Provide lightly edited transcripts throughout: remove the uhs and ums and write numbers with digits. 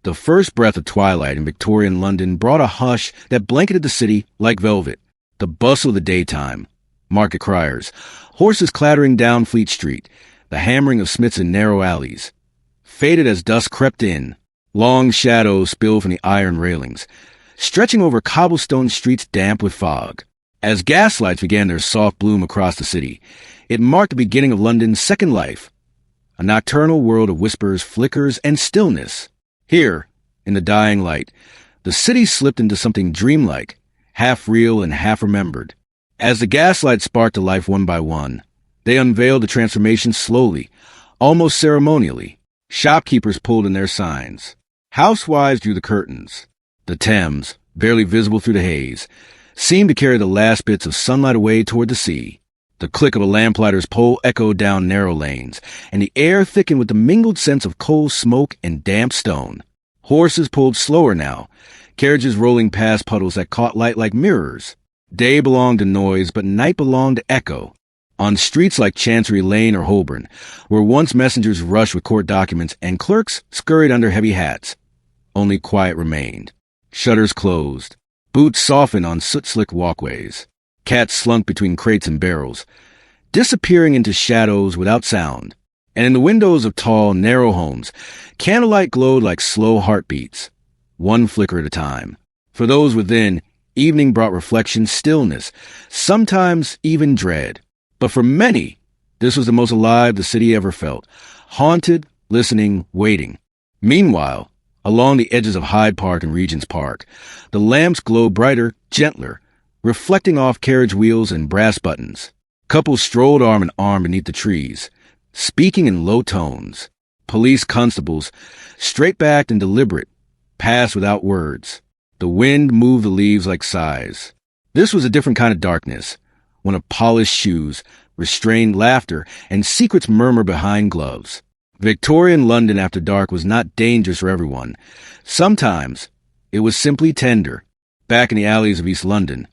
The first breath of twilight in Victorian London brought a hush that blanketed the city like velvet. The bustle of the daytime, market criers, horses clattering down Fleet Street, the hammering of smiths in narrow alleys, faded as dusk crept in. Long shadows spilled from the iron railings, stretching over cobblestone streets damp with fog. As gaslights began their soft bloom across the city, it marked the beginning of London's second life, a nocturnal world of whispers, flickers, and stillness. Here, in the dying light, the city slipped into something dreamlike, half real and half remembered. As the gaslights sparked to life one by one, they unveiled the transformation slowly, almost ceremonially. Shopkeepers pulled in their signs. Housewives drew the curtains. The Thames, barely visible through the haze, seemed to carry the last bits of sunlight away toward the sea. The click of a lamplighter's pole echoed down narrow lanes, and the air thickened with the mingled scents of coal smoke and damp stone. Horses pulled slower now, carriages rolling past puddles that caught light like mirrors. Day belonged to noise, but night belonged to echo. On streets like Chancery Lane or Holborn, where once messengers rushed with court documents and clerks scurried under heavy hats, only quiet remained. Shutters closed. Boots softened on soot-slicked walkways. Cats slunk between crates and barrels, disappearing into shadows without sound. And in the windows of tall, narrow homes, candlelight glowed like slow heartbeats, one flicker at a time. For those within, evening brought reflection, stillness, sometimes even dread. But for many, this was the most alive the city ever felt, haunted, listening, waiting. Meanwhile, along the edges of Hyde Park and Regent's Park, the lamps glowed brighter, gentler, reflecting off carriage wheels and brass buttons. Couples strolled arm in arm beneath the trees, speaking in low tones. Police constables, straight-backed and deliberate, passed without words. The wind moved the leaves like sighs. This was a different kind of darkness, one of polished shoes, restrained laughter, and secrets murmur behind gloves. Victorian London after dark was not dangerous for everyone. Sometimes it was simply tender. Back in the alleys of East London,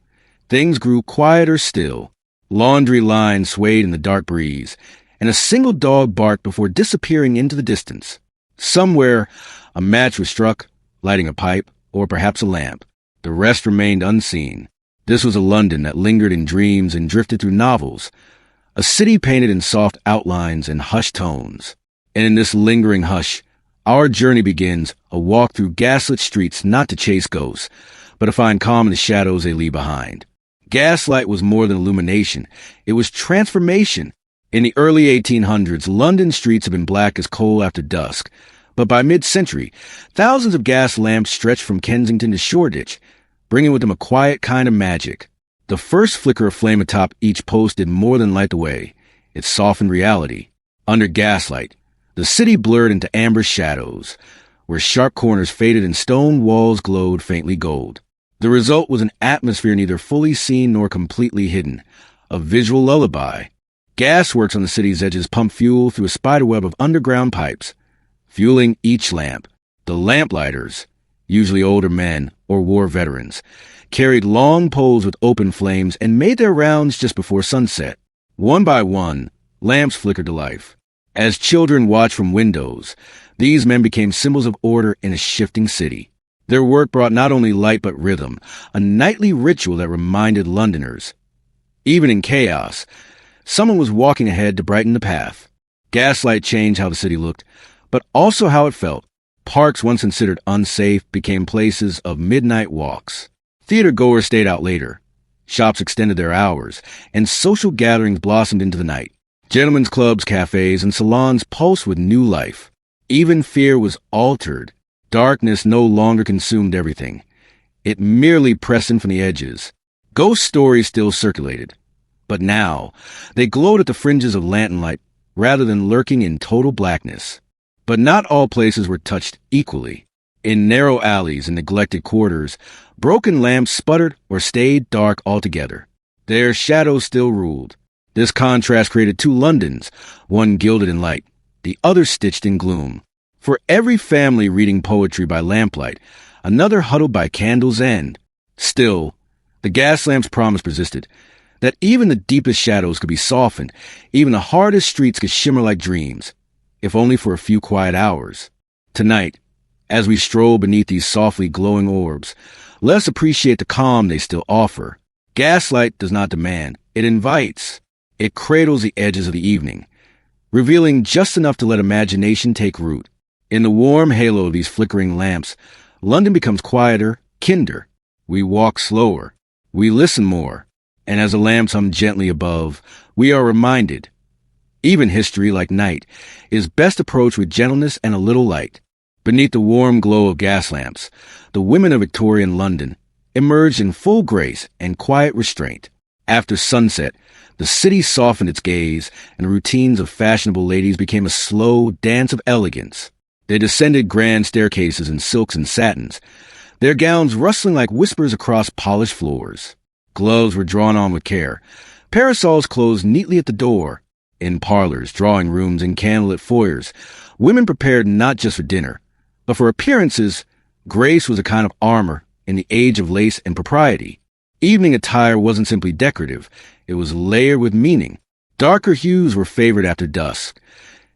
things grew quieter still. Laundry lines swayed in the dark breeze, and a single dog barked before disappearing into the distance. Somewhere, a match was struck, lighting a pipe, or perhaps a lamp. The rest remained unseen. This was a London that lingered in dreams and drifted through novels, a city painted in soft outlines and hushed tones. And in this lingering hush, our journey begins, a walk through gaslit streets not to chase ghosts, but to find calm in the shadows they leave behind. Gaslight was more than illumination. It was transformation. In the early 1800s, London streets had been black as coal after dusk. But by mid-century, thousands of gas lamps stretched from Kensington to Shoreditch, bringing with them a quiet kind of magic. The first flicker of flame atop each post did more than light the way. It softened reality. Under gaslight, the city blurred into amber shadows, where sharp corners faded and stone walls glowed faintly gold. The result was an atmosphere neither fully seen nor completely hidden, a visual lullaby. Gasworks on the city's edges pumped fuel through a spiderweb of underground pipes, fueling each lamp. The lamplighters, usually older men or war veterans, carried long poles with open flames and made their rounds just before sunset. One by one, lamps flickered to life. As children watched from windows, these men became symbols of order in a shifting city. Their work brought not only light but rhythm, a nightly ritual that reminded Londoners. Even in chaos, someone was walking ahead to brighten the path. Gaslight changed how the city looked, but also how it felt. Parks once considered unsafe became places of midnight walks. Theater-goers stayed out later. Shops extended their hours, and social gatherings blossomed into the night. Gentlemen's clubs, cafes, and salons pulsed with new life. Even fear was altered. Darkness no longer consumed everything. It merely pressed in from the edges. Ghost stories still circulated, but now they glowed at the fringes of lantern light rather than lurking in total blackness. But not all places were touched equally. In narrow alleys and neglected quarters, broken lamps sputtered or stayed dark altogether. Their shadows still ruled. This contrast created two Londons, one gilded in light, the other stitched in gloom. For every family reading poetry by lamplight, another huddled by candle's end. Still, the gas lamp's promise persisted, that even the deepest shadows could be softened, even the hardest streets could shimmer like dreams, if only for a few quiet hours. Tonight, As we stroll beneath these softly glowing orbs, let us appreciate the calm they still offer. Gaslight does not demand, it invites. It cradles the edges of the evening, revealing just enough to let imagination take root. In the warm halo of these flickering lamps, London becomes quieter, kinder. We walk slower. We listen more. And as the lamps hum gently above, we are reminded, even history, like night, is best approached with gentleness and a little light. Beneath the warm glow of gas lamps, the women of Victorian London emerged in full grace and quiet restraint. After sunset, the city softened its gaze, and the routines of fashionable ladies became a slow dance of elegance. They descended grand staircases in silks and satins, their gowns rustling like whispers across polished floors. Gloves were drawn on with care. Parasols closed neatly at the door. In parlors, drawing rooms, and candlelit foyers, women prepared not just for dinner, but for appearances. Grace was a kind of armor in the age of lace and propriety. Evening attire wasn't simply decorative. It was layered with meaning. Darker hues were favored after dusk.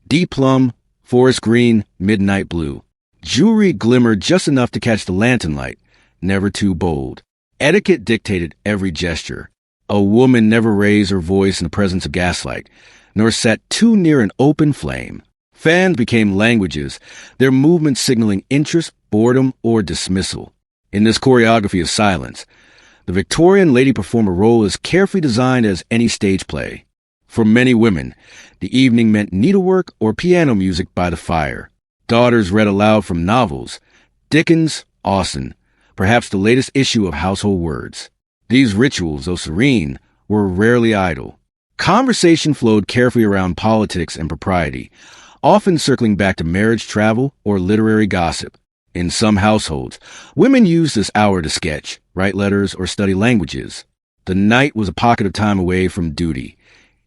Deep plum, forest green, midnight blue. Jewelry glimmered just enough to catch the lantern light, never too bold. Etiquette dictated every gesture. A woman never raised her voice in the presence of gaslight, nor sat too near an open flame. Fans became languages, their movements signaling interest, boredom, or dismissal. In this choreography of silence, the Victorian lady performer role is carefully designed as any stage play. For many women, the evening meant needlework or piano music by the fire. Daughters read aloud from novels, Dickens, Austen, perhaps the latest issue of Household Words. These rituals, though serene, were rarely idle. Conversation flowed carefully around politics and propriety, often circling back to marriage travel or literary gossip. In some households, women used this hour to sketch, write letters, or study languages. The night was a pocket of time away from duty,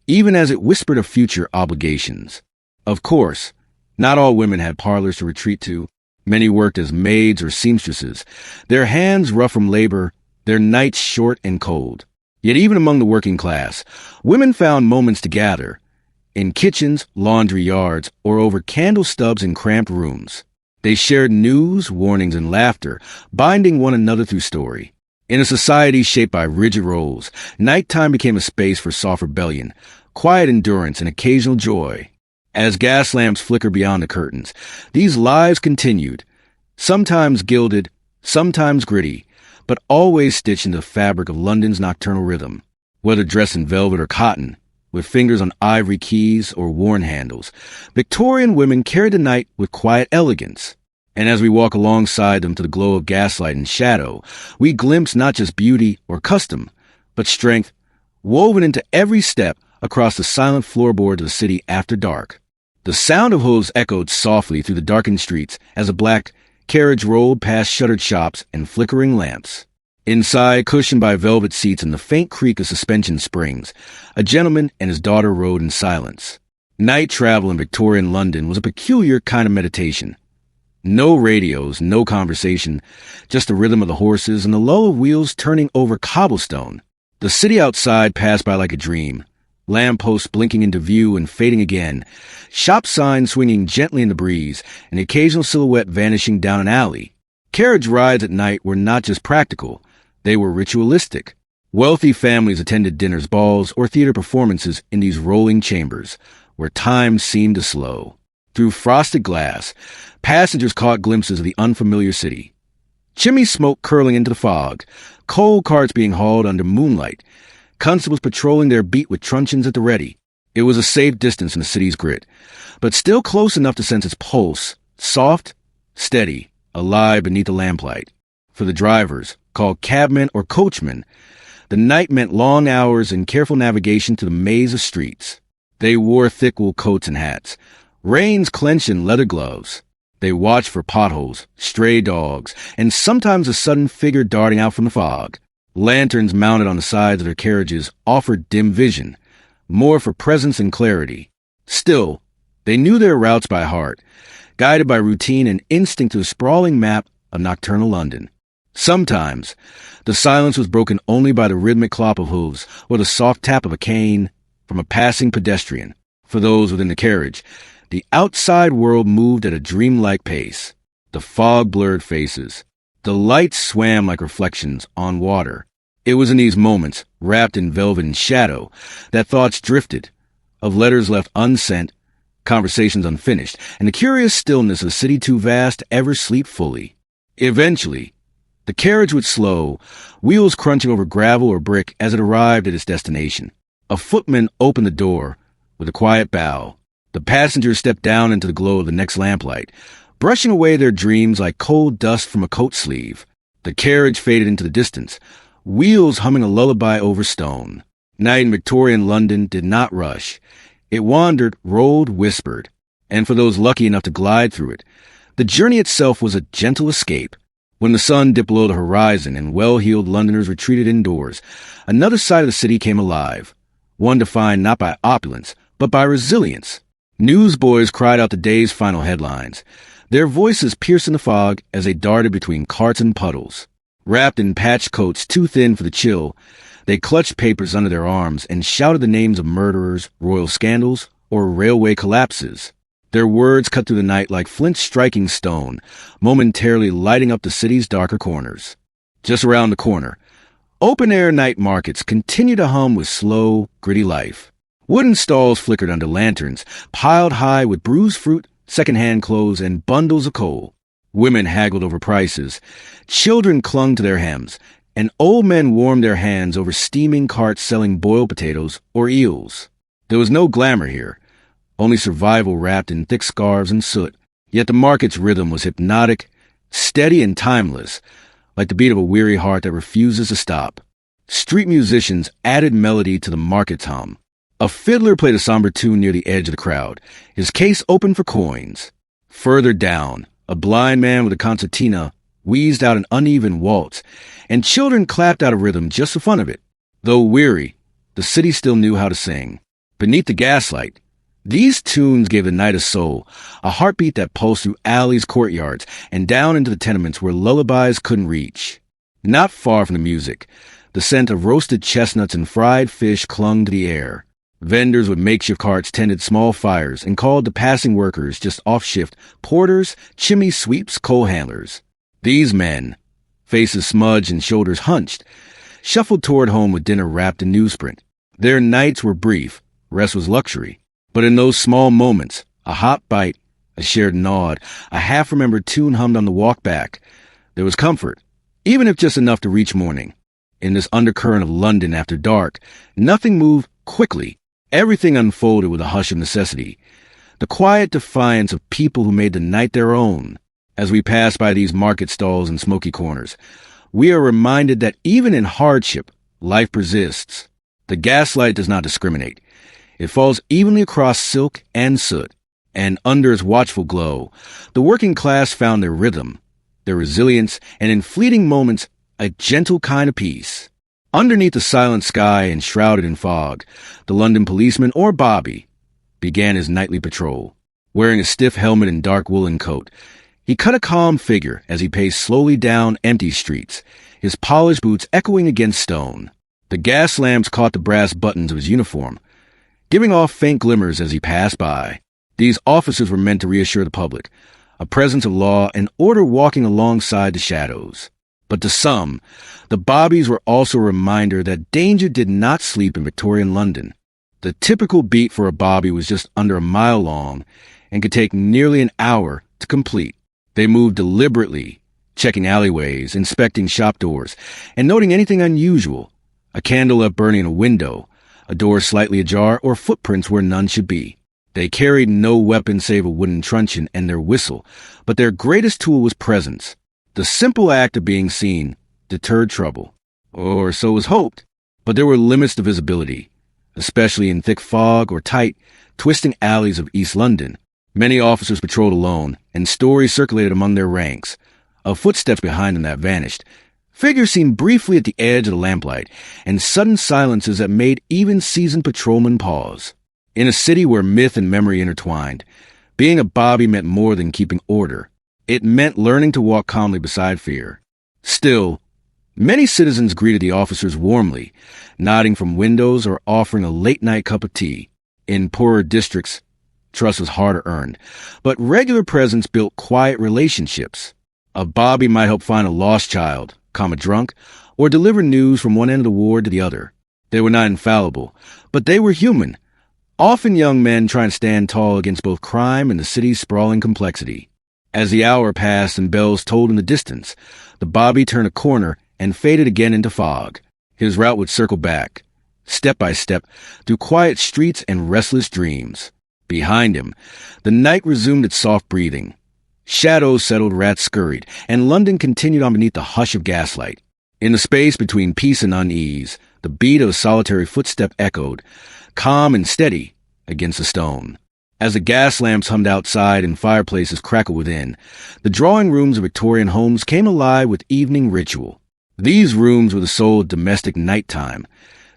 even as it whispered of future obligations. Of course, not all women had parlors to retreat to. Many worked as maids or seamstresses, their hands rough from labor, their nights short and cold. Yet even among the working class, women found moments to gather, in kitchens, laundry yards, or over candle stubs in cramped rooms. They shared news, warnings, and laughter, binding one another through story. In a society shaped by rigid roles, nighttime became a space for soft rebellion, quiet endurance, and occasional joy. As gas lamps flickered beyond the curtains, these lives continued, sometimes gilded, sometimes gritty, but always stitched into the fabric of London's nocturnal rhythm. Whether dressed in velvet or cotton, with fingers on ivory keys or worn handles, Victorian women carried the night with quiet elegance. And as we walk alongside them to the glow of gaslight and shadow, we glimpse not just beauty or custom, but strength, woven into every step across the silent floorboards of the city after dark. The sound of hooves echoed softly through the darkened streets as a black carriage rolled past shuttered shops and flickering lamps. Inside, cushioned by velvet seats and the faint creak of suspension springs, a gentleman and his daughter rode in silence. Night travel in Victorian London was a peculiar kind of meditation. No radios, no conversation, just the rhythm of the horses and the lull of wheels turning over cobblestone. The city outside passed by like a dream, lampposts blinking into view and fading again, shop signs swinging gently in the breeze, an occasional silhouette vanishing down an alley. Carriage rides at night were not just practical, they were ritualistic. Wealthy families attended dinners, balls, or theater performances in these rolling chambers, where time seemed to slow. Through frosted glass, passengers caught glimpses of the unfamiliar city. Chimney smoke curling into the fog, coal carts being hauled under moonlight, constables patrolling their beat with truncheons at the ready. It was a safe distance from the city's grit, but still close enough to sense its pulse, soft, steady, alive beneath the lamplight. For the drivers, called cabmen or coachmen, the night meant long hours and careful navigation through the maze of streets. They wore thick wool coats and hats, reins clenched in leather gloves. They watched for potholes, stray dogs, and sometimes a sudden figure darting out from the fog. Lanterns mounted on the sides of their carriages offered dim vision, more for presence and clarity. Still, they knew their routes by heart, guided by routine and instinct to the sprawling map of nocturnal London. Sometimes, the silence was broken only by the rhythmic clop of hooves or the soft tap of a cane from a passing pedestrian. For those within the carriage, the outside world moved at a dreamlike pace. The fog blurred faces. The lights swam like reflections on water. It was in these moments, wrapped in velvet and shadow, that thoughts drifted, of letters left unsent, conversations unfinished, and the curious stillness of a city too vast to ever sleep fully. Eventually, the carriage would slow, wheels crunching over gravel or brick as it arrived at its destination. A footman opened the door with a quiet bow. The passengers stepped down into the glow of the next lamplight, brushing away their dreams like cold dust from a coat sleeve. The carriage faded into the distance, wheels humming a lullaby over stone. Night in Victorian London did not rush. It wandered, rolled, whispered. And for those lucky enough to glide through it, the journey itself was a gentle escape. When the sun dipped below the horizon and well-heeled Londoners retreated indoors, another side of the city came alive, one defined not by opulence, but by resilience. Newsboys cried out the day's final headlines, their voices piercing the fog as they darted between carts and puddles. Wrapped in patched coats too thin for the chill, they clutched papers under their arms and shouted the names of murderers, royal scandals, or railway collapses. Their words cut through the night like flint striking stone, momentarily lighting up the city's darker corners. Just around the corner, open-air night markets continued to hum with slow, gritty life. Wooden stalls flickered under lanterns, piled high with bruised fruit, second-hand clothes, and bundles of coal. Women haggled over prices, children clung to their hems, and old men warmed their hands over steaming carts selling boiled potatoes or eels. There was no glamour here, only survival wrapped in thick scarves and soot. Yet the market's rhythm was hypnotic, steady and timeless, like the beat of a weary heart that refuses to stop. Street musicians added melody to the market's hum. A fiddler played a somber tune near the edge of the crowd, his case open for coins. Further down, a blind man with a concertina wheezed out an uneven waltz, and children clapped out of rhythm just for fun of it. Though weary, the city still knew how to sing. Beneath the gaslight, these tunes gave the night a soul, a heartbeat that pulsed through alleys, courtyards, and down into the tenements where lullabies couldn't reach. Not far from the music, the scent of roasted chestnuts and fried fish clung to the air. Vendors with makeshift carts tended small fires and called the passing workers just off shift porters, chimney sweeps, coal handlers. These men, faces smudged and shoulders hunched, shuffled toward home with dinner wrapped in newsprint. Their nights were brief, rest was luxury. But in those small moments, a hot bite, a shared nod, a half-remembered tune hummed on the walk back, there was comfort, even if just enough to reach morning. In this undercurrent of London after dark, nothing moved quickly. Everything unfolded with a hush of necessity, the quiet defiance of people who made the night their own. As we pass by these market stalls and smoky corners, we are reminded that even in hardship, life persists. The gaslight does not discriminate. It falls evenly across silk and soot, and under its watchful glow, the working class found their rhythm, their resilience, and in fleeting moments, a gentle kind of peace. Underneath the silent sky and shrouded in fog, the London policeman, or Bobby, began his nightly patrol. Wearing a stiff helmet and dark woolen coat, he cut a calm figure as he paced slowly down empty streets, his polished boots echoing against stone. The gas lamps caught the brass buttons of his uniform, giving off faint glimmers as he passed by. These officers were meant to reassure the public, a presence of law and order walking alongside the shadows. But to some, the Bobbies were also a reminder that danger did not sleep in Victorian London. The typical beat for a Bobby was just under a mile long and could take nearly an hour to complete. They moved deliberately, checking alleyways, inspecting shop doors, and noting anything unusual, a candle left burning in a window, a door slightly ajar, or footprints where none should be. They carried no weapon save a wooden truncheon and their whistle, but their greatest tool was presence. The simple act of being seen deterred trouble, or so was hoped, but there were limits to visibility, especially in thick fog or tight, twisting alleys of East London. Many officers patrolled alone, and stories circulated among their ranks, of footsteps behind them that vanished, figures seen briefly at the edge of the lamplight, and sudden silences that made even seasoned patrolmen pause. In a city where myth and memory intertwined, being a Bobby meant more than keeping order. It meant learning to walk calmly beside fear. Still, many citizens greeted the officers warmly, nodding from windows or offering a late-night cup of tea. In poorer districts, Trust was harder earned, but regular presence built quiet relationships. A Bobby might help find a lost child, calm a drunk, or deliver news from one end of the ward to the other. They were not infallible, but they were human, often young men trying to stand tall against both crime and the city's sprawling complexity. As the hour passed and bells tolled in the distance, the Bobby turned a corner and faded again into fog. His route would circle back, step by step, through quiet streets and restless dreams. Behind him, the night resumed its soft breathing. Shadows settled, rats scurried, and London continued on beneath the hush of gaslight. In the space between peace and unease, the beat of a solitary footstep echoed, calm and steady, against a stone. As the gas lamps hummed outside and fireplaces crackled within, the drawing rooms of Victorian homes came alive with evening ritual. These rooms were the soul of domestic nighttime,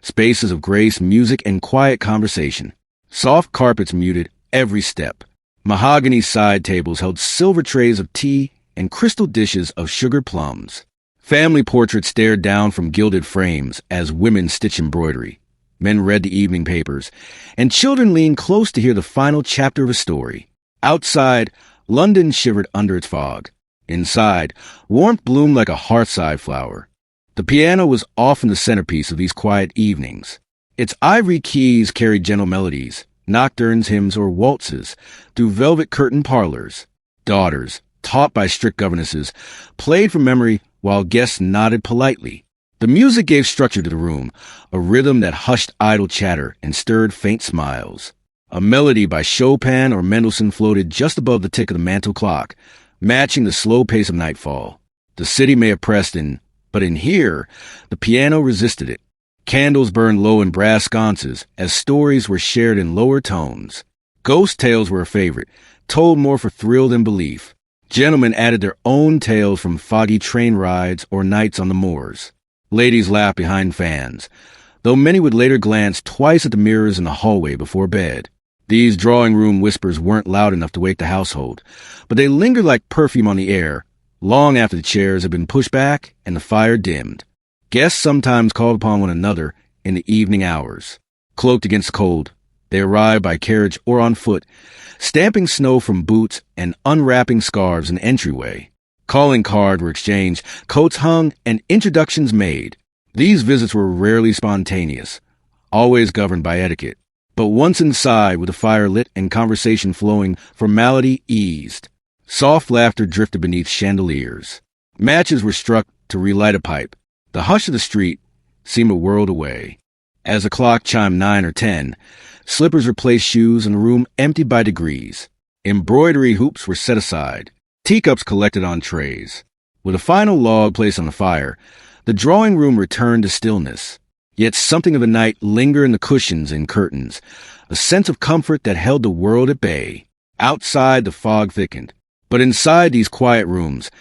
spaces of grace, music, and quiet conversation. Soft carpets muted every step. Mahogany side tables held silver trays of tea and crystal dishes of sugared plums. Family portraits stared down from gilded frames as women stitched embroidery. Men read the evening papers, and children leaned close to hear the final chapter of a story. Outside, London shivered under its fog. Inside, warmth bloomed like a hearthside flower. The piano was often the centerpiece of these quiet evenings. Its ivory keys carried gentle melodies, nocturnes, hymns, or waltzes, through velvet-curtained parlors. Daughters, taught by strict governesses, played from memory while guests nodded politely. The music gave structure to the room, a rhythm that hushed idle chatter and stirred faint smiles. A melody by Chopin or Mendelssohn floated just above the tick of the mantel clock, matching the slow pace of nightfall. The city may have pressed in, but in here, the piano resisted it. Candles burned low in brass sconces as stories were shared in lower tones. Ghost tales were a favorite, told more for thrill than belief. Gentlemen added their own tales from foggy train rides or nights on the moors. Ladies laughed behind fans, though many would later glance twice at the mirrors in the hallway before bed. These drawing-room whispers weren't loud enough to wake the household, but they lingered like perfume on the air, long after the chairs had been pushed back and the fire dimmed. Guests sometimes called upon one another in the evening hours. Cloaked against the cold, they arrived by carriage or on foot, stamping snow from boots and unwrapping scarves in the entryway. Calling cards were exchanged, coats hung, and introductions made. These visits were rarely spontaneous, always governed by etiquette. But once inside, with the fire lit and conversation flowing, formality eased. Soft laughter drifted beneath chandeliers. Matches were struck to relight a pipe. The hush of the street seemed a world away. As the clock chimed 9 or 10, slippers replaced shoes and the room emptied by degrees. Embroidery hoops were set aside. Teacups collected on trays. With a final log placed on the fire, the drawing room returned to stillness. Yet something of the night lingered in the cushions and curtains, a sense of comfort that held the world at bay. Outside, the fog thickened. But inside these quiet rooms,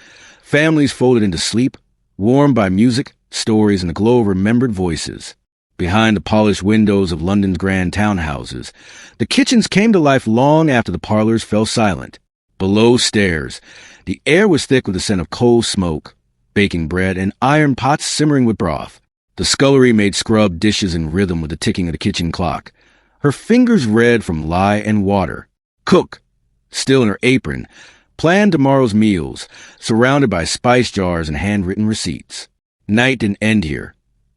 families folded into sleep, warmed by music, stories, and the glow of remembered voices. Behind the polished windows of London's grand townhouses, the kitchens came to life long after the parlors fell silent. Below stairs, the air was thick with the scent of coal smoke, baking bread, and iron pots simmering with broth. The scullery made scrubbed dishes in rhythm with the ticking of the kitchen clock. Her fingers red from lye and water. Cook, still in her apron, planned tomorrow's meals, surrounded by spice jars and handwritten receipts. Night didn't end here.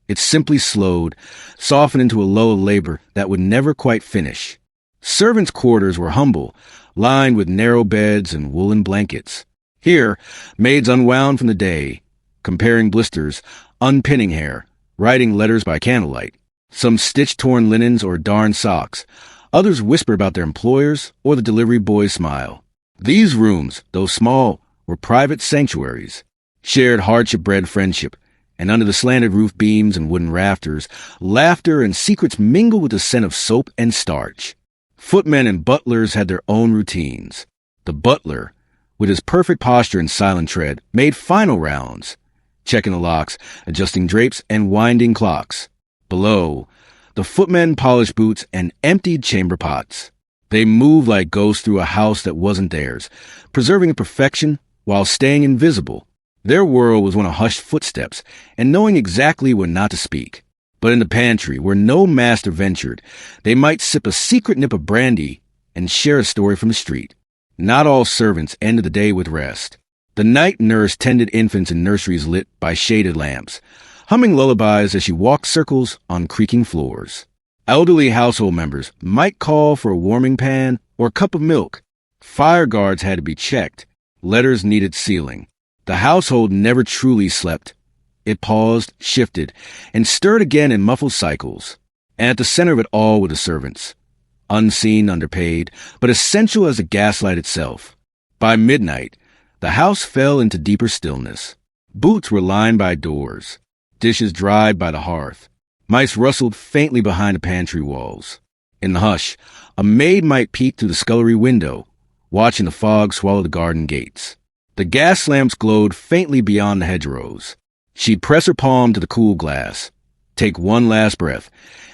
It simply slowed, softened into a lull of labor that would never quite finish. Servants' quarters were humble, lined with narrow beds and woolen blankets. Here, maids unwound from the day, comparing blisters, unpinning hair, writing letters by candlelight. Some stitched torn linens or darned socks. Others whispered about their employers or the delivery boy's smile. These rooms, though small, were private sanctuaries. Shared hardship bred friendship, and under the slanted roof beams and wooden rafters, laughter and secrets mingled with the scent of soap and starch. Footmen and butlers had their own routines. The butler, with his perfect posture and silent tread, made final rounds, checking the locks, adjusting drapes, and winding clocks. Below, the footmen polished boots and emptied chamber pots. They moved like ghosts through a house that wasn't theirs, preserving perfection while staying invisible. Their world was one of hushed footsteps and knowing exactly when not to speak. But in the pantry, where no master ventured, they might sip a secret nip of brandy and share a story from the street. Not all servants ended the day with rest. The night nurse tended infants in nurseries lit by shaded lamps, humming lullabies as she walked circles on creaking floors. Elderly household members might call for a warming pan or a cup of milk. Fire guards had to be checked. Letters needed sealing. The household never truly slept. It paused, shifted, and stirred again in muffled cycles. And at the center of it all were the servants. Unseen, underpaid, but essential as the gaslight itself. By midnight, the house fell into deeper stillness. Boots were lined by doors. Dishes dried by the hearth. Mice rustled faintly behind the pantry walls. In the hush, a maid might peek through the scullery window, watching the fog swallow the garden gates. The gas lamps glowed faintly beyond the hedgerows. She'd press her palm to the cool glass, take one last breath,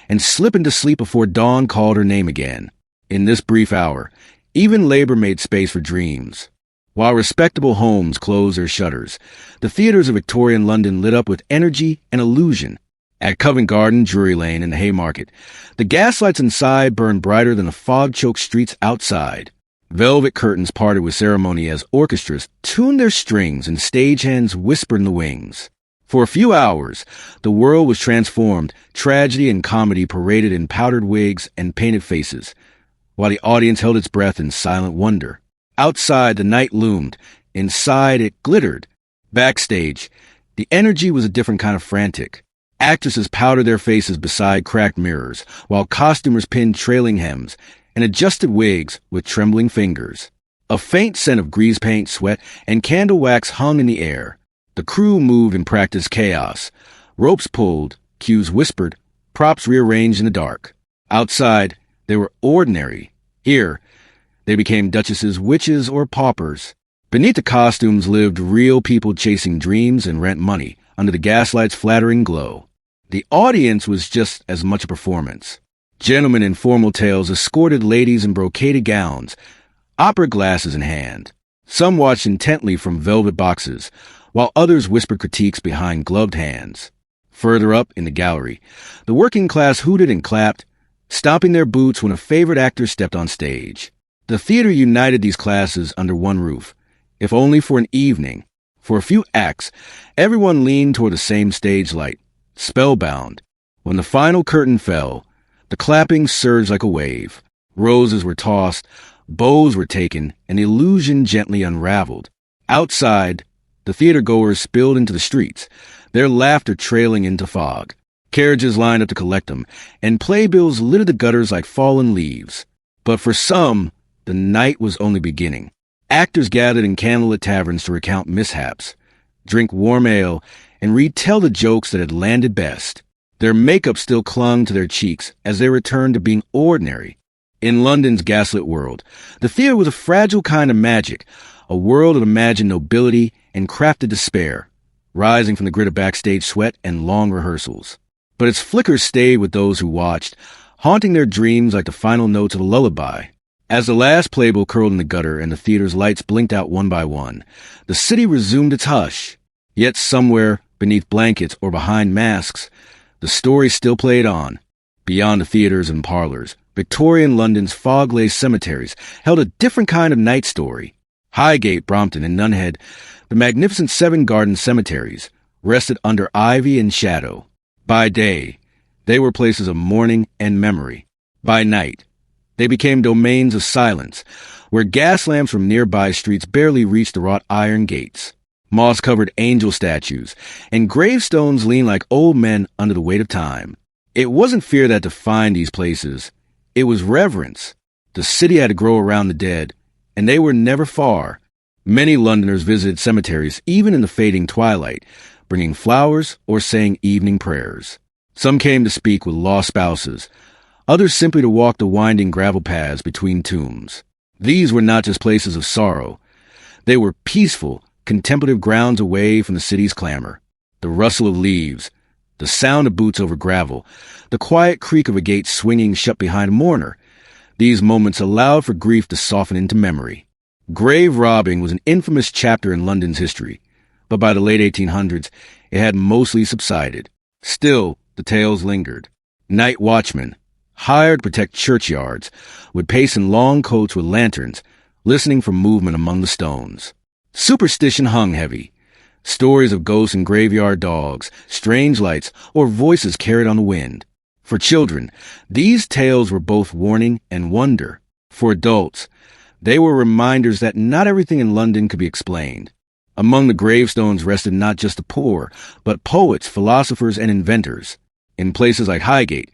and slip into sleep before dawn called her name again. In this brief hour, even labor made space for dreams. While respectable homes closed their shutters, the theaters of Victorian London lit up with energy and illusion. At Covent Garden, Drury Lane, and the Haymarket, the gaslights inside burned brighter than the fog-choked streets outside. Velvet curtains parted with ceremony as orchestras tuned their strings and stagehands whispered in the wings. For a few hours, the world was transformed. Tragedy and comedy paraded in powdered wigs and painted faces, while the audience held its breath in silent wonder. Outside, the night loomed. Inside, it glittered. Backstage, the energy was a different kind of frantic. Actresses powdered their faces beside cracked mirrors, while costumers pinned trailing hems and adjusted wigs with trembling fingers. A faint scent of grease paint, sweat, and candle wax hung in the air. The crew moved in practiced chaos. Ropes pulled, cues whispered, props rearranged in the dark. Outside, they were ordinary. Here, they became duchesses, witches, or paupers. Beneath the costumes lived real people chasing dreams and rent money under the gaslight's flattering glow. The audience was just as much a performance. Gentlemen in formal tails escorted ladies in brocaded gowns, opera glasses in hand. Some watched intently from velvet boxes, while others whispered critiques behind gloved hands. Further up in the gallery, the working class hooted and clapped, stomping their boots when a favorite actor stepped on stage. The theater united these classes under one roof, if only for an evening. For a few acts, everyone leaned toward the same stage light, spellbound. When the final curtain fell, the clapping surged like a wave. Roses were tossed, bows were taken, and the illusion gently unraveled. Outside, the theater-goers spilled into the streets, their laughter trailing into fog. Carriages lined up to collect them, and playbills littered the gutters like fallen leaves. But for some, the night was only beginning. Actors gathered in candlelit taverns to recount mishaps, drink warm ale, and retell the jokes that had landed best. Their makeup still clung to their cheeks as they returned to being ordinary. In London's gaslit world, the theater was a fragile kind of magic, a world of imagined nobility and crafted despair, rising from the grit of backstage sweat and long rehearsals. But its flickers stayed with those who watched, haunting their dreams like the final notes of a lullaby. As the last playbill curled in the gutter and the theater's lights blinked out one by one, the city resumed its hush. Yet somewhere, beneath blankets or behind masks, the story still played on. Beyond the theaters and parlors, Victorian London's fog-laced cemeteries held a different kind of night story. Highgate, Brompton, and Nunhead, the magnificent Seven Garden cemeteries, rested under ivy and shadow. By day, they were places of mourning and memory. By night, they became domains of silence, where gas lamps from nearby streets barely reached the wrought iron gates. Moss-covered angel statues and gravestones leaned like old men under the weight of time. It wasn't fear that defined these places. It was reverence. The city had to grow around the dead, and they were never far. Many Londoners visited cemeteries, even in the fading twilight, bringing flowers or saying evening prayers. Some came to speak with lost spouses, others simply to walk the winding gravel paths between tombs. These were not just places of sorrow. They were peaceful, contemplative grounds away from the city's clamor. The rustle of leaves, the sound of boots over gravel, the quiet creak of a gate swinging shut behind a mourner. These moments allowed for grief to soften into memory. Grave robbing was an infamous chapter in London's history, but by the late 1800s, it had mostly subsided. Still, the tales lingered. Night watchmen, hired to protect churchyards, would pace in long coats with lanterns, listening for movement among the stones. Superstition hung heavy. Stories of ghosts and graveyard dogs, strange lights, or voices carried on the wind. For children, these tales were both warning and wonder. For adults, they were reminders that not everything in London could be explained. Among the gravestones rested not just the poor, but poets, philosophers, and inventors. In places like Highgate,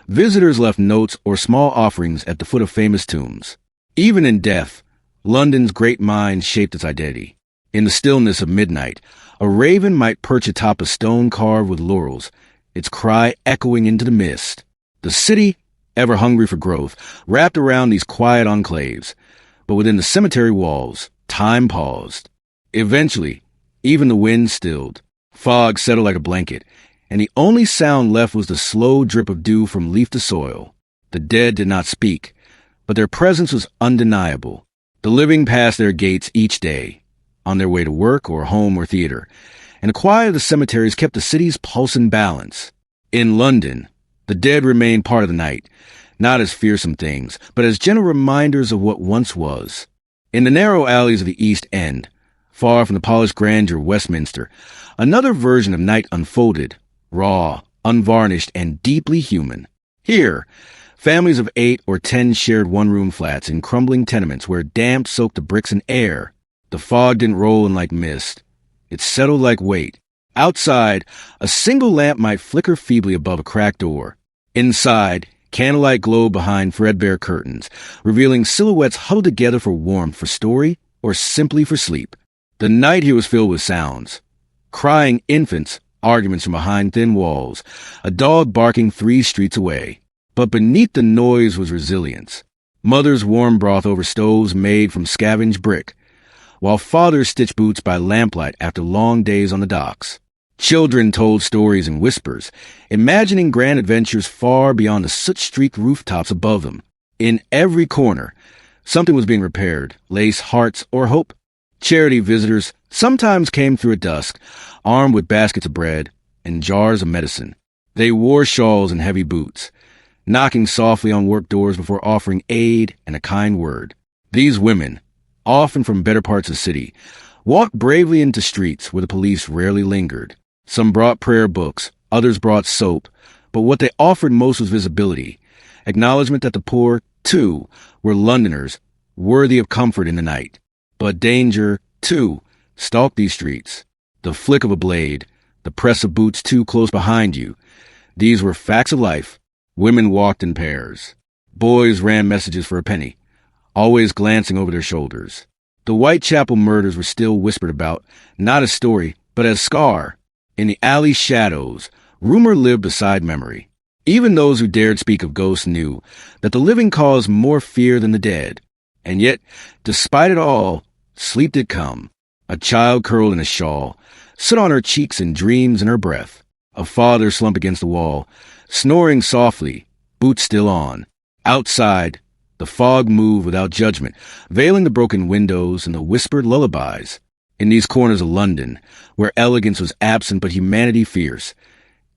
visitors left notes or small offerings at the foot of famous tombs. Even in death, London's great mind shaped its identity. In the stillness of midnight, a raven might perch atop a stone carved with laurels, its cry echoing into the mist. The city, ever hungry for growth, wrapped around these quiet enclaves. But within the cemetery walls, time paused. Eventually, even the wind stilled. Fog settled like a blanket, and the only sound left was the slow drip of dew from leaf to soil. The dead did not speak, but their presence was undeniable. The living passed their gates each day, on their way to work or home or theater, and the quiet of the cemeteries kept the city's pulse in balance. In London, the dead remained part of the night, not as fearsome things, but as gentle reminders of what once was. In the narrow alleys of the East End, far from the polished grandeur of Westminster, another version of night unfolded, raw, unvarnished, and deeply human. Here, families of 8 or 10 shared one-room flats in crumbling tenements where damp soaked the bricks and air. The fog didn't roll in like mist. It settled like weight. Outside, a single lamp might flicker feebly above a cracked door. Inside, candlelight glowed behind threadbare curtains, revealing silhouettes huddled together for warmth, for story, or simply for sleep. The night here was filled with sounds. Crying infants, arguments from behind thin walls, a dog barking 3 streets away. But beneath the noise was resilience. Mothers warmed broth over stoves made from scavenged brick, while fathers stitched boots by lamplight after long days on the docks. Children told stories in whispers, imagining grand adventures far beyond the soot-streaked rooftops above them. In every corner, something was being repaired, lace, hearts, or hope. Charity visitors sometimes came through at dusk, armed with baskets of bread and jars of medicine. They wore shawls and heavy boots, knocking softly on work doors before offering aid and a kind word. These women, often from better parts of the city, walked bravely into streets where the police rarely lingered. Some brought prayer books, others brought soap, but what they offered most was visibility, acknowledgement that the poor, too, were Londoners, worthy of comfort in the night. But danger, too, stalked these streets. The flick of a blade, the press of boots too close behind you. These were facts of life. Women walked in pairs. Boys ran messages for a penny, always glancing over their shoulders. The Whitechapel murders were still whispered about, not as story, but as scar. In the alley shadows, rumor lived beside memory. Even those who dared speak of ghosts knew that the living caused more fear than the dead. And yet, despite it all, sleep did come. A child curled in a shawl, soot on her cheeks and dreams in her breath. A father slumped against the wall, snoring softly, boots still on. Outside, the fog moved without judgment, veiling the broken windows and the whispered lullabies. In these corners of London, where elegance was absent but humanity fierce,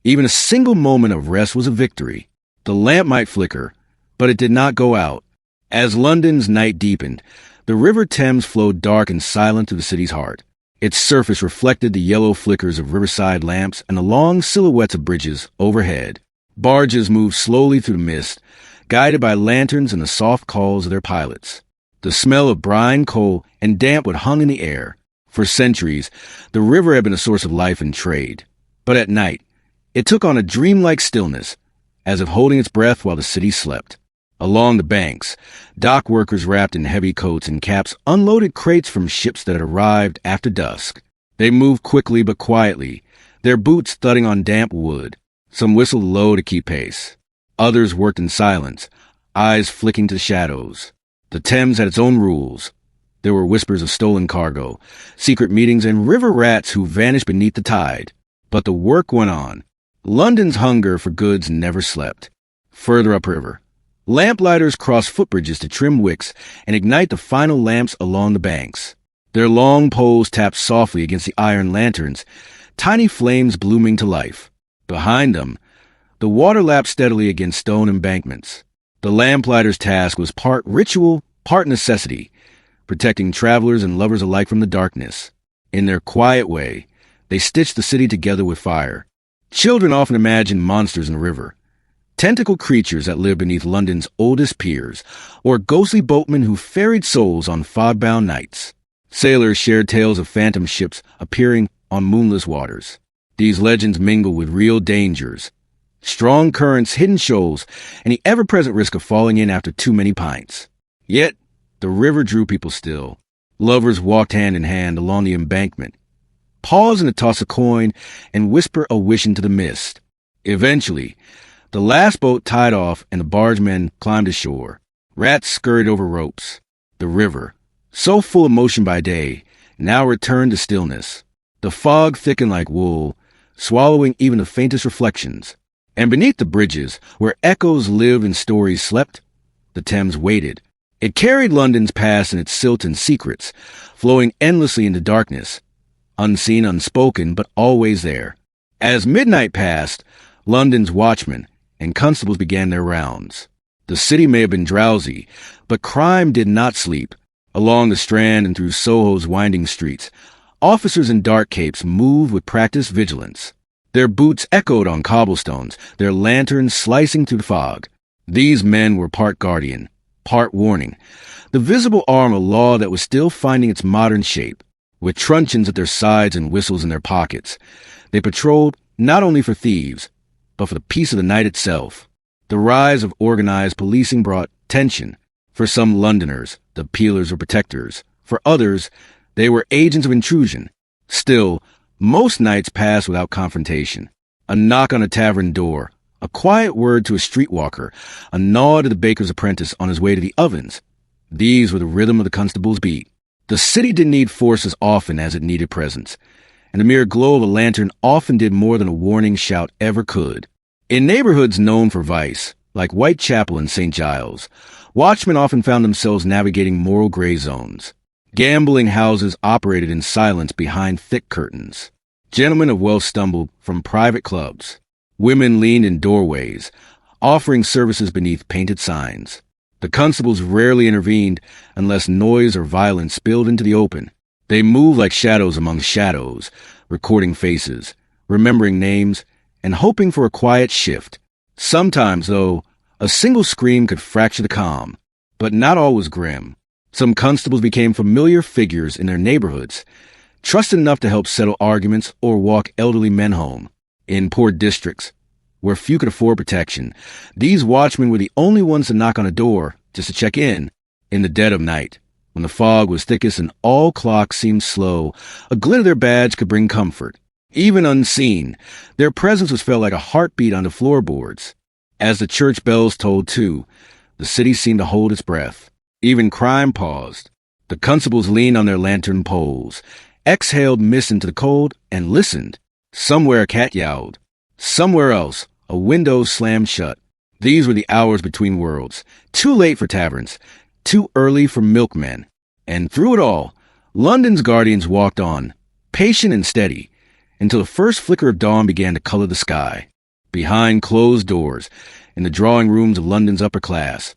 even a single moment of rest was a victory. The lamp might flicker, but it did not go out. As London's night deepened, the River Thames flowed dark and silent through the city's heart. Its surface reflected the yellow flickers of riverside lamps and the long silhouettes of bridges overhead. Barges moved slowly through the mist, guided by lanterns and the soft calls of their pilots. The smell of brine, coal, and damp would hung in the air. For centuries, the river had been a source of life and trade. But at night, it took on a dreamlike stillness, as if holding its breath while the city slept. Along the banks, dock workers wrapped in heavy coats and caps unloaded crates from ships that had arrived after dusk. They moved quickly but quietly, their boots thudding on damp wood. Some whistled low to keep pace. Others worked in silence, eyes flicking to the shadows. The Thames had its own rules. There were whispers of stolen cargo, secret meetings, and river rats who vanished beneath the tide. But the work went on. London's hunger for goods never slept. Further upriver, lamplighters crossed footbridges to trim wicks and ignite the final lamps along the banks. Their long poles tapped softly against the iron lanterns, tiny flames blooming to life. Behind them, The water lapped steadily against stone embankments. The lamplighter's task was part ritual, part necessity, protecting travelers and lovers alike from the darkness. In their quiet way, they stitched the city together with fire. Children often imagined monsters in the river, tentacled creatures that lived beneath London's oldest piers, or ghostly boatmen who ferried souls on fog-bound nights. Sailors shared tales of phantom ships appearing on moonless waters. These legends mingle with real dangers, strong currents, hidden shoals, and the ever-present risk of falling in after too many pints. Yet, the river drew people still. Lovers walked hand in hand along the embankment, pausing to toss a coin and whisper a wish into the mist. Eventually, the last boat tied off and the bargemen climbed ashore. Rats scurried over ropes. The river, so full of motion by day, now returned to stillness. The fog thickened like wool, swallowing even the faintest reflections. And beneath the bridges, where echoes lived and stories slept, the Thames waited. It carried London's past and its silt and secrets, flowing endlessly into darkness, unseen, unspoken, but always there. As midnight passed, London's watchmen and constables began their rounds. The city may have been drowsy, but crime did not sleep. Along the Strand and through Soho's winding streets, officers in dark capes moved with practiced vigilance. Their boots echoed on cobblestones, their lanterns slicing through the fog. These men were part guardian, part warning, the visible arm of law that was still finding its modern shape. With truncheons at their sides and whistles in their pockets, they patrolled not only for thieves, but for the peace of the night itself. The rise of organized policing brought tension. For some Londoners, the peelers were protectors. For others, they were agents of intrusion. Still, most nights passed without confrontation. A knock on a tavern door, a quiet word to a streetwalker, a nod to the baker's apprentice on his way to the ovens. These were the rhythm of the constable's beat. The city didn't need force as often as it needed presence, and the mere glow of a lantern often did more than a warning shout ever could. In neighborhoods known for vice, like Whitechapel and St. Giles, watchmen often found themselves navigating moral gray zones. Gambling houses operated in silence behind thick curtains. Gentlemen of wealth stumbled from private clubs. Women leaned in doorways, offering services beneath painted signs. The constables rarely intervened unless noise or violence spilled into the open. They moved like shadows among shadows, recording faces, remembering names, and hoping for a quiet shift. Sometimes, though, a single scream could fracture the calm. But not all was grim. Some constables became familiar figures in their neighborhoods, trusted enough to help settle arguments or walk elderly men home. In poor districts, where few could afford protection, these watchmen were the only ones to knock on a door just to check in. In the dead of night, when the fog was thickest and all clocks seemed slow, a glint of their badge could bring comfort. Even unseen, their presence was felt like a heartbeat on the floorboards. As the church bells tolled two, the city seemed to hold its breath. Even crime paused. The constables leaned on their lantern poles, exhaled mist into the cold, and listened. Somewhere a cat yowled. Somewhere else, a window slammed shut. These were the hours between worlds, too late for taverns, too early for milkmen. And through it all, London's guardians walked on, patient and steady, until the first flicker of dawn began to color the sky. Behind closed doors, in the drawing rooms of London's upper class,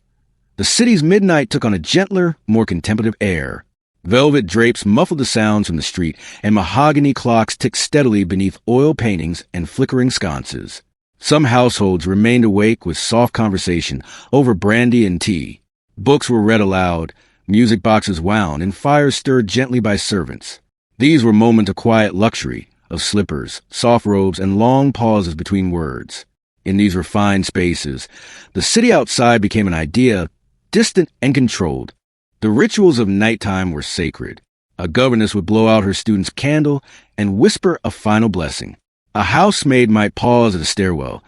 the city's midnight took on a gentler, more contemplative air. Velvet drapes muffled the sounds from the street, and mahogany clocks ticked steadily beneath oil paintings and flickering sconces. Some households remained awake with soft conversation over brandy and tea. Books were read aloud, music boxes wound, and fires stirred gently by servants. These were moments of quiet luxury, of slippers, soft robes, and long pauses between words. In these refined spaces, the city outside became an idea, distant and controlled. The rituals of nighttime were sacred. A governess would blow out her student's candle and whisper a final blessing. A housemaid might pause at a stairwell,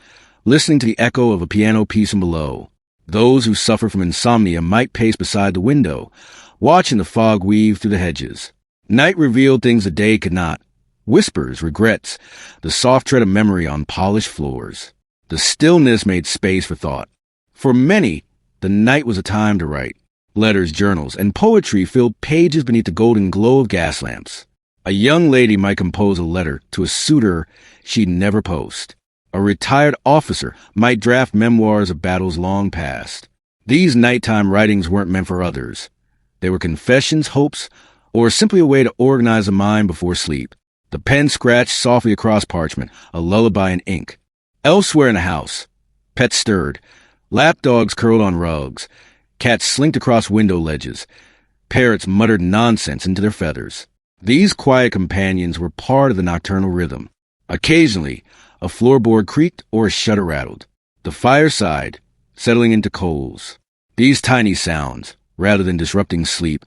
listening to the echo of a piano piece from below. Those who suffered from insomnia might pace beside the window, watching the fog weave through the hedges. Night revealed things the day could not. Whispers, regrets, the soft tread of memory on polished floors. The stillness made space for thought. For many, the night was a time to write. Letters, journals, and poetry filled pages beneath the golden glow of gas lamps. A young lady might compose a letter to a suitor she'd never post. A retired officer might draft memoirs of battles long past. These nighttime writings weren't meant for others. They were confessions, hopes, or simply a way to organize the mind before sleep. The pen scratched softly across parchment, a lullaby in ink. Elsewhere in the house, pets stirred. Lapdogs curled on rugs. Cats slinked across window ledges. Parrots muttered nonsense into their feathers. These quiet companions were part of the nocturnal rhythm. Occasionally, a floorboard creaked or a shutter rattled. The fireside, settling into coals. These tiny sounds, rather than disrupting sleep,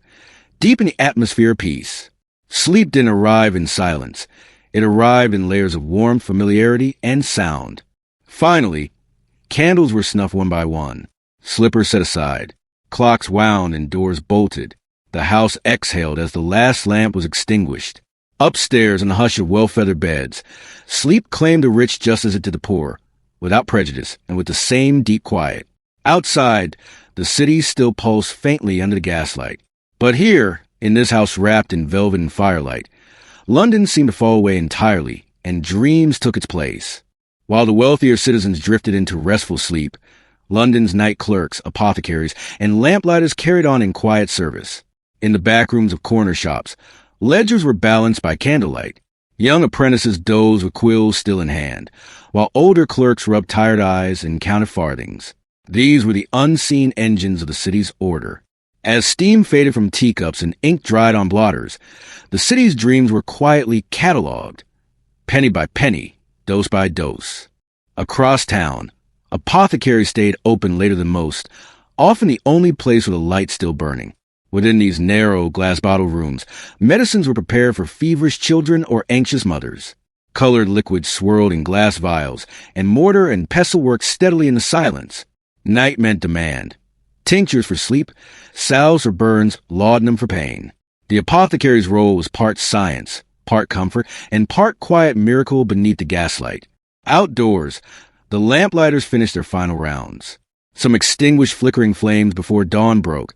deepened the atmosphere of peace. Sleep didn't arrive in silence. It arrived in layers of warmth, familiarity, and sound. Finally, candles were snuffed one by one. Slippers set aside. Clocks wound and doors bolted. The house exhaled as the last lamp was extinguished. Upstairs, in the hush of well-feathered beds, sleep claimed the rich just as it did the poor, without prejudice and with the same deep quiet. Outside, the city still pulsed faintly under the gaslight. But here, in this house wrapped in velvet and firelight, London seemed to fall away entirely, and dreams took its place. While the wealthier citizens drifted into restful sleep, London's night clerks, apothecaries, and lamplighters carried on in quiet service. In the back rooms of corner shops, ledgers were balanced by candlelight. Young apprentices dozed with quills still in hand, while older clerks rubbed tired eyes and counted farthings. These were the unseen engines of the city's order. As steam faded from teacups and ink dried on blotters, the city's dreams were quietly catalogued, penny by penny, dose by dose. Across town, apothecaries stayed open later than most, often the only place with a light still burning. Within these narrow glass bottle rooms, medicines were prepared for feverish children or anxious mothers. Colored liquids swirled in glass vials, and mortar and pestle worked steadily in the silence. Night meant demand. Tinctures for sleep, salves for burns, laudanum for pain. The apothecary's role was part science, part comfort, and part quiet miracle beneath the gaslight. Outdoors, the lamplighters finished their final rounds. Some extinguished flickering flames before dawn broke.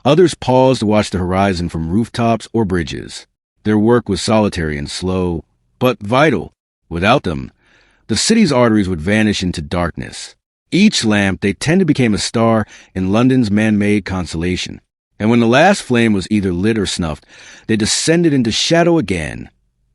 Others paused to watch the horizon from rooftops or bridges. Their work was solitary and slow, but vital. Without them, the city's arteries would vanish into darkness. Each lamp, they tended became a star in London's man-made constellation. And when the last flame was either lit or snuffed, they descended into shadow again.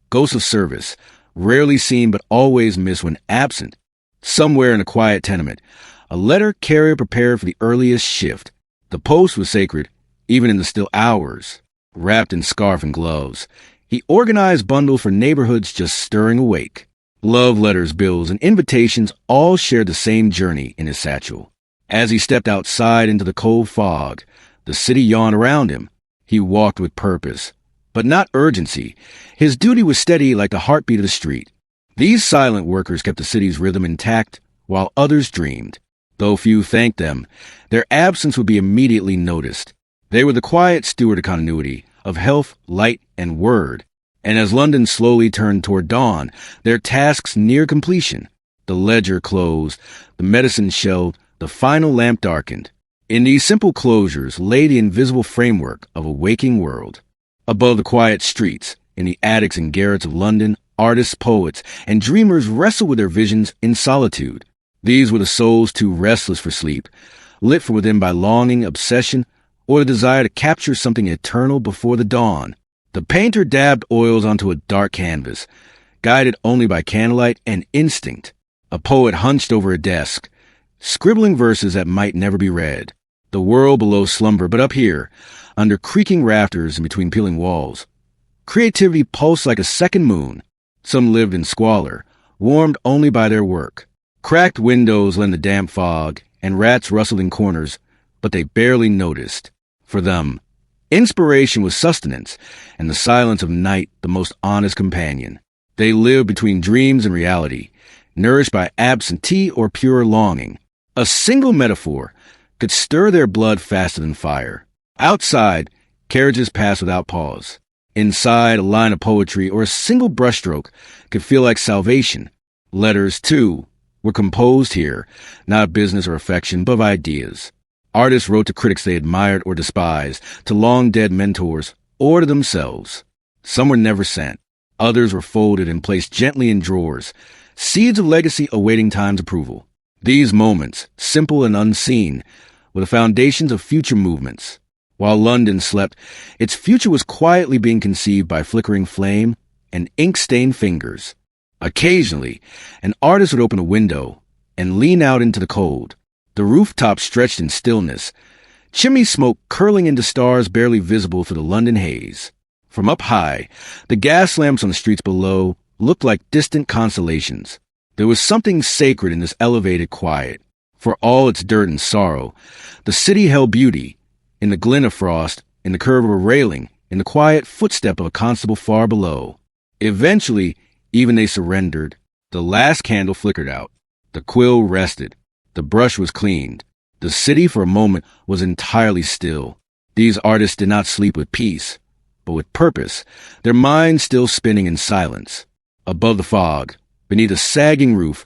Ghosts of service, rarely seen but always missed when absent. Somewhere in a quiet tenement, a letter carrier prepared for the earliest shift. The post was sacred, even in the still hours. Wrapped in scarf and gloves, he organized bundles for neighborhoods just stirring awake. Love letters, bills, and invitations all shared the same journey in his satchel. As he stepped outside into the cold fog, the city yawned around him. He walked with purpose, but not urgency. His duty was steady like the heartbeat of the street. These silent workers kept the city's rhythm intact, while others dreamed. Though few thanked them, their absence would be immediately noticed. They were the quiet steward of continuity, of health, light, and word. And as London slowly turned toward dawn, their tasks near completion, the ledger closed, the medicine shelved, the final lamp darkened. In these simple closures lay the invisible framework of a waking world. Above the quiet streets, in the attics and garrets of London, artists, poets, and dreamers wrestled with their visions in solitude. These were the souls too restless for sleep, lit from within by longing, obsession, or the desire to capture something eternal before the dawn. The painter dabbed oils onto a dark canvas, guided only by candlelight and instinct. A poet hunched over a desk, scribbling verses that might never be read. The world below slumber, but up here, under creaking rafters and between peeling walls, creativity pulsed like a second moon. Some lived in squalor, warmed only by their work. Cracked windows lent the damp fog, and rats rustled in corners, but they barely noticed. For them, inspiration was sustenance, and the silence of night the most honest companion. They lived between dreams and reality, nourished by absentee or pure longing. A single metaphor could stir their blood faster than fire. Outside, carriages passed without pause. Inside, a line of poetry or a single brushstroke could feel like salvation. Letters, too, were composed here, not of business or affection, but of ideas. Artists wrote to critics they admired or despised, to long-dead mentors, or to themselves. Some were never sent. Others were folded and placed gently in drawers, seeds of legacy awaiting time's approval. These moments, simple and unseen, were the foundations of future movements. While London slept, its future was quietly being conceived by flickering flame and ink-stained fingers. Occasionally, an artist would open a window and lean out into the cold. The rooftop stretched in stillness, chimney smoke curling into stars barely visible through the London haze. From up high, the gas lamps on the streets below looked like distant constellations. There was something sacred in this elevated quiet. For all its dirt and sorrow, the city held beauty. In the glint of frost, in the curve of a railing, in the quiet footstep of a constable far below. Eventually, even they surrendered. The last candle flickered out. The quill rested. The brush was cleaned. The city for a moment was entirely still. These artists did not sleep with peace, but with purpose, their minds still spinning in silence. Above the fog, beneath a sagging roof,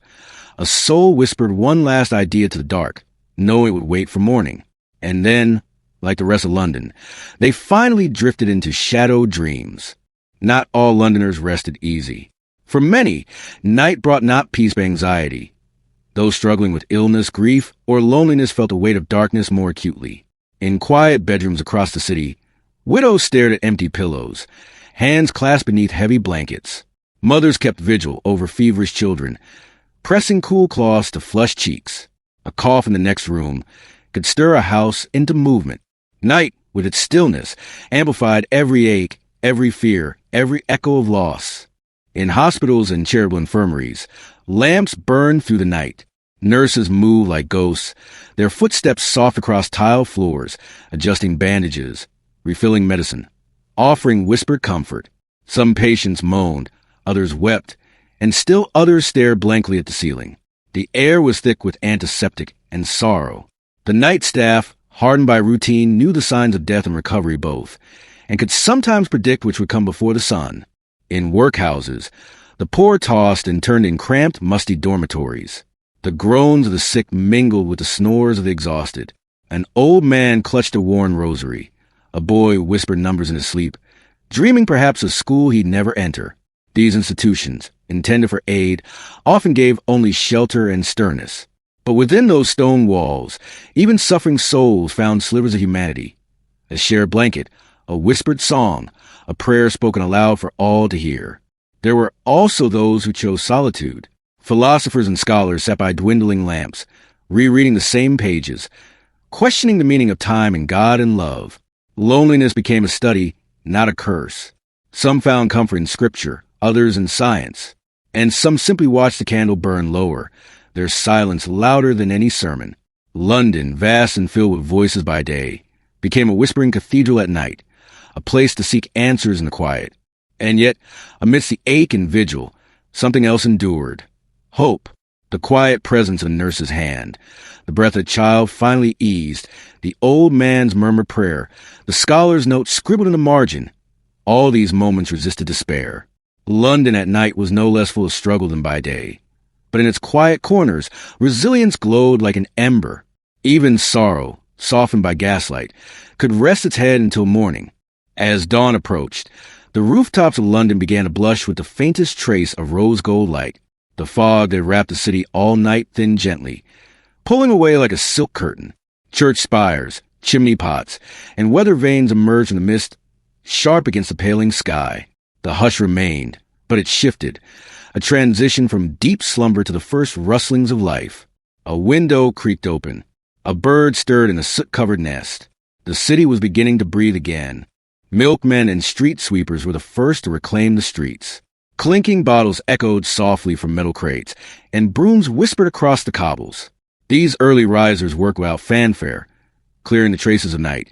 a soul whispered one last idea to the dark, knowing it would wait for morning. And then, like the rest of London, they finally drifted into shadowed dreams. Not all Londoners rested easy. For many, night brought not peace but anxiety. Those struggling with illness, grief, or loneliness felt the weight of darkness more acutely. In quiet bedrooms across the city, widows stared at empty pillows, hands clasped beneath heavy blankets. Mothers kept vigil over feverish children, pressing cool cloths to flushed cheeks. A cough in the next room could stir a house into movement. Night, with its stillness, amplified every ache, every fear, every echo of loss. In hospitals and charitable infirmaries, lamps burned through the night. Nurses moved like ghosts, their footsteps soft across tiled floors, adjusting bandages, refilling medicine, offering whispered comfort. Some patients moaned, others wept, and still others stared blankly at the ceiling. The air was thick with antiseptic and sorrow. The night staff, hardened by routine, knew the signs of death and recovery both, and could sometimes predict which would come before the sun. In workhouses, the poor tossed and turned in cramped, musty dormitories. The groans of the sick mingled with the snores of the exhausted. An old man clutched a worn rosary. A boy whispered numbers in his sleep, dreaming perhaps of school he'd never enter. These institutions, intended for aid, often gave only shelter and sternness. But within those stone walls, even suffering souls found slivers of humanity. A shared blanket, a whispered song, a prayer spoken aloud for all to hear. There were also those who chose solitude. Philosophers and scholars sat by dwindling lamps, rereading the same pages, questioning the meaning of time and God and love. Loneliness became a study, not a curse. Some found comfort in scripture, others in science, and some simply watched the candle burn lower, their silence louder than any sermon. London, vast and filled with voices by day, became a whispering cathedral at night, a place to seek answers in the quiet. And yet, amidst the ache and vigil, something else endured. Hope, the quiet presence of a nurse's hand, the breath of a child finally eased, the old man's murmured prayer, the scholar's note scribbled in the margin. All these moments resisted despair. London at night was no less full of struggle than by day. But in its quiet corners, resilience glowed like an ember. Even sorrow, softened by gaslight, could rest its head until morning. As dawn approached, the rooftops of London began to blush with the faintest trace of rose-gold light. The fog that wrapped the city all night thinned gently, pulling away like a silk curtain. Church spires, chimney pots, and weather vanes emerged from the mist, sharp against the paling sky. The hush remained, but it shifted, a transition from deep slumber to the first rustlings of life. A window creaked open. A bird stirred in a soot-covered nest. The city was beginning to breathe again. Milkmen and street sweepers were the first to reclaim the streets. Clinking bottles echoed softly from metal crates, and brooms whispered across the cobbles. These early risers worked without fanfare, clearing the traces of night.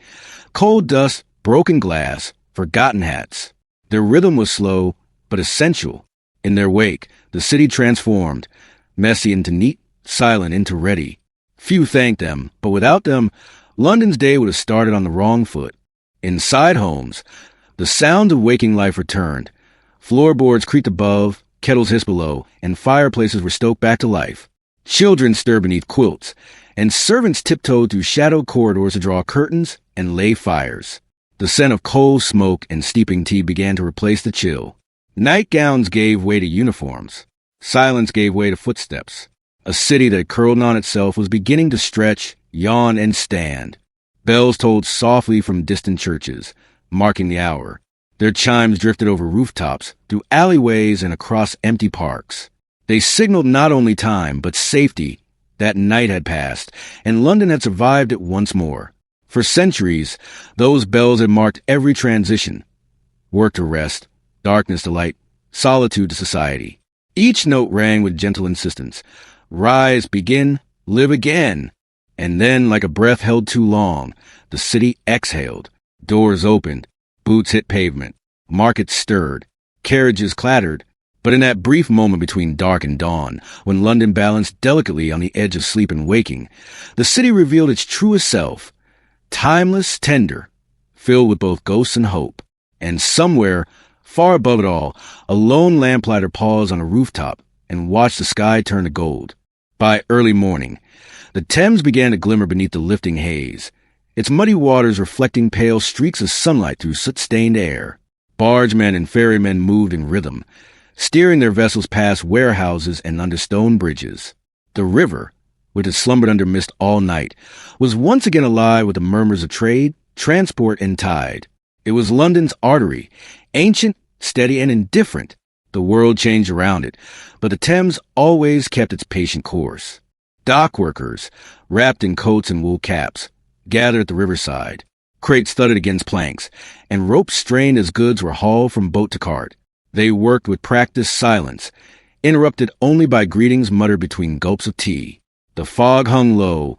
Cold dust, broken glass, forgotten hats. Their rhythm was slow, but essential. In their wake, the city transformed, messy into neat, silent into ready. Few thanked them, but without them, London's day would have started on the wrong foot. Inside homes, the sound of waking life returned. Floorboards creaked above, kettles hissed below, and fireplaces were stoked back to life. Children stirred beneath quilts, and servants tiptoed through shadowed corridors to draw curtains and lay fires. The scent of coal smoke and steeping tea began to replace the chill. Nightgowns gave way to uniforms. Silence gave way to footsteps. A city that curled on itself was beginning to stretch, yawn, and stand. Bells tolled softly from distant churches, marking the hour. Their chimes drifted over rooftops, through alleyways, and across empty parks. They signaled not only time, but safety. That night had passed, and London had survived it once more. For centuries, those bells had marked every transition. Work to rest, darkness to light, solitude to society. Each note rang with gentle insistence. Rise, begin, live again. And then, like a breath held too long, the city exhaled. Doors opened, boots hit pavement, markets stirred, carriages clattered. But in that brief moment between dark and dawn, when London balanced delicately on the edge of sleep and waking, the city revealed its truest self, timeless, tender, filled with both ghosts and hope. And somewhere, far above it all, a lone lamplighter paused on a rooftop and watched the sky turn to gold. By early morning, the Thames began to glimmer beneath the lifting haze, its muddy waters reflecting pale streaks of sunlight through soot-stained air. Bargemen and ferrymen moved in rhythm, steering their vessels past warehouses and under stone bridges. The river, which had slumbered under mist all night, was once again alive with the murmurs of trade, transport, and tide. It was London's artery, ancient, steady, and indifferent. The world changed around it, but the Thames always kept its patient course. Dock workers, wrapped in coats and wool caps, gathered at the riverside. Crates thudded against planks, and ropes strained as goods were hauled from boat to cart. They worked with practiced silence, interrupted only by greetings muttered between gulps of tea. The fog hung low,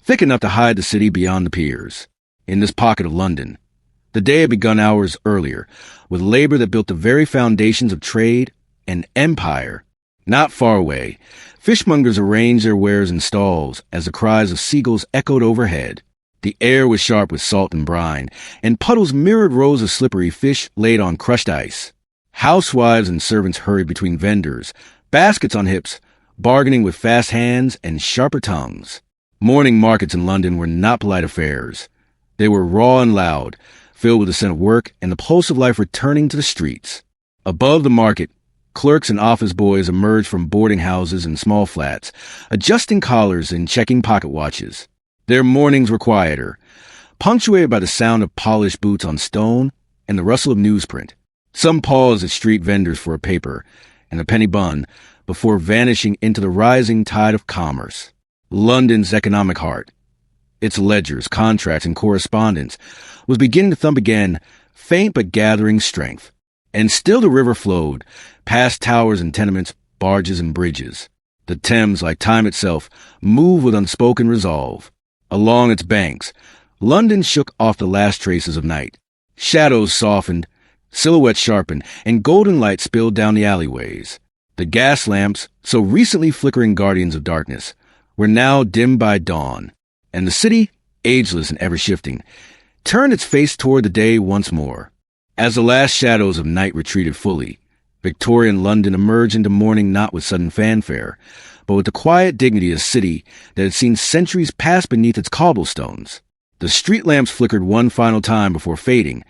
thick enough to hide the city beyond the piers. In this pocket of London, the day had begun hours earlier, with labor that built the very foundations of trade and empire. Not far away, fishmongers arranged their wares in stalls as the cries of seagulls echoed overhead. The air was sharp with salt and brine, and puddles mirrored rows of slippery fish laid on crushed ice. Housewives and servants hurried between vendors, baskets on hips, bargaining with fast hands and sharper tongues. Morning markets in London were not polite affairs. They were raw and loud, filled with the scent of work and the pulse of life returning to the streets. Above the market, clerks and office boys emerged from boarding houses and small flats, adjusting collars and checking pocket watches. Their mornings were quieter, punctuated by the sound of polished boots on stone and the rustle of newsprint. Some paused at street vendors for a paper and a penny bun before vanishing into the rising tide of commerce. London's economic heart, its ledgers, contracts, and correspondence, was beginning to thump again, faint but gathering strength. And still the river flowed, past towers and tenements, barges and bridges. The Thames, like time itself, moved with unspoken resolve. Along its banks, London shook off the last traces of night. Shadows softened, silhouettes sharpened, and golden light spilled down the alleyways. The gas lamps, so recently flickering guardians of darkness, were now dimmed by dawn, and the city, ageless and ever-shifting, turned its face toward the day once more. As the last shadows of night retreated fully, Victorian London emerged into morning not with sudden fanfare, but with the quiet dignity of a city that had seen centuries pass beneath its cobblestones. The street lamps flickered one final time before fading,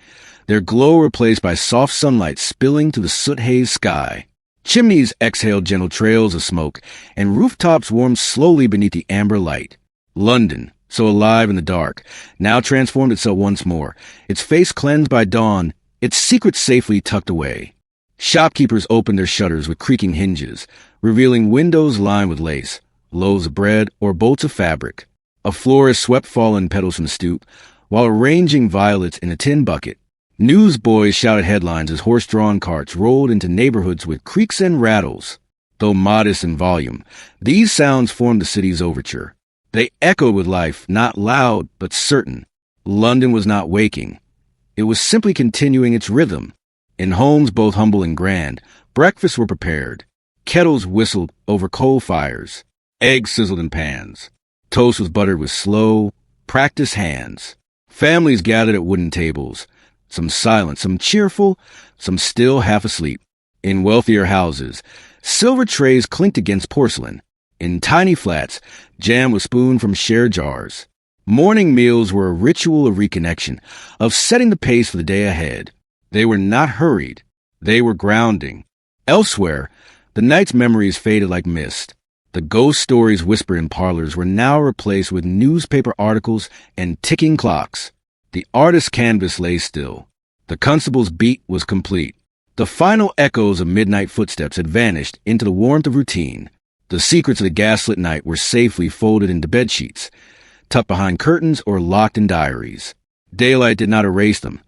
their glow replaced by soft sunlight spilling to the soot-hazed sky. Chimneys exhaled gentle trails of smoke, and rooftops warmed slowly beneath the amber light. London, so alive in the dark, now transformed itself once more, its face cleansed by dawn, its secrets safely tucked away. Shopkeepers opened their shutters with creaking hinges, revealing windows lined with lace, loaves of bread, or bolts of fabric. A florist swept fallen petals from the stoop, while arranging violets in a tin bucket. Newsboys shouted headlines as horse-drawn carts rolled into neighborhoods with creaks and rattles. Though modest in volume, these sounds formed the city's overture. They echoed with life, not loud, but certain. London was not waking. It was simply continuing its rhythm. In homes both humble and grand, breakfasts were prepared. Kettles whistled over coal fires. Eggs sizzled in pans. Toast was buttered with slow, practiced hands. Families gathered at wooden tables, some silent, some cheerful, some still half asleep. In wealthier houses, silver trays clinked against porcelain. In tiny flats, jam was spooned from shared jars. Morning meals were a ritual of reconnection, of setting the pace for the day ahead. They were not hurried. They were grounding. Elsewhere, The night's memories faded like mist. The ghost stories whispered in parlors were now replaced with newspaper articles and ticking clocks. The artist's canvas lay still. The constable's beat was complete. The final echoes of midnight footsteps had vanished into the warmth of routine. The secrets of the gaslit night were safely folded into bedsheets, tucked behind curtains or locked in diaries. Daylight did not erase them.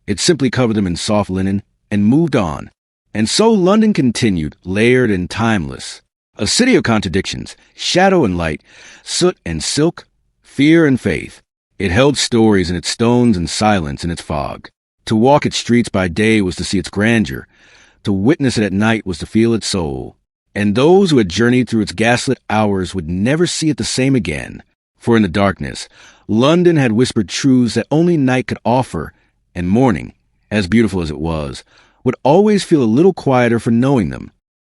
It simply covered them in soft linen and moved on. And so London continued, layered and timeless. A city of contradictions, shadow and light, soot and silk, fear and faith. It held stories in its stones and silence in its fog. To walk its streets by day was to see its grandeur. To witness it at night was to feel its soul. And those who had journeyed through its gaslit hours would never see it the same again. For in the darkness, London had whispered truths that only night could offer, and morning, as beautiful as it was, would always feel a little quieter for knowing them.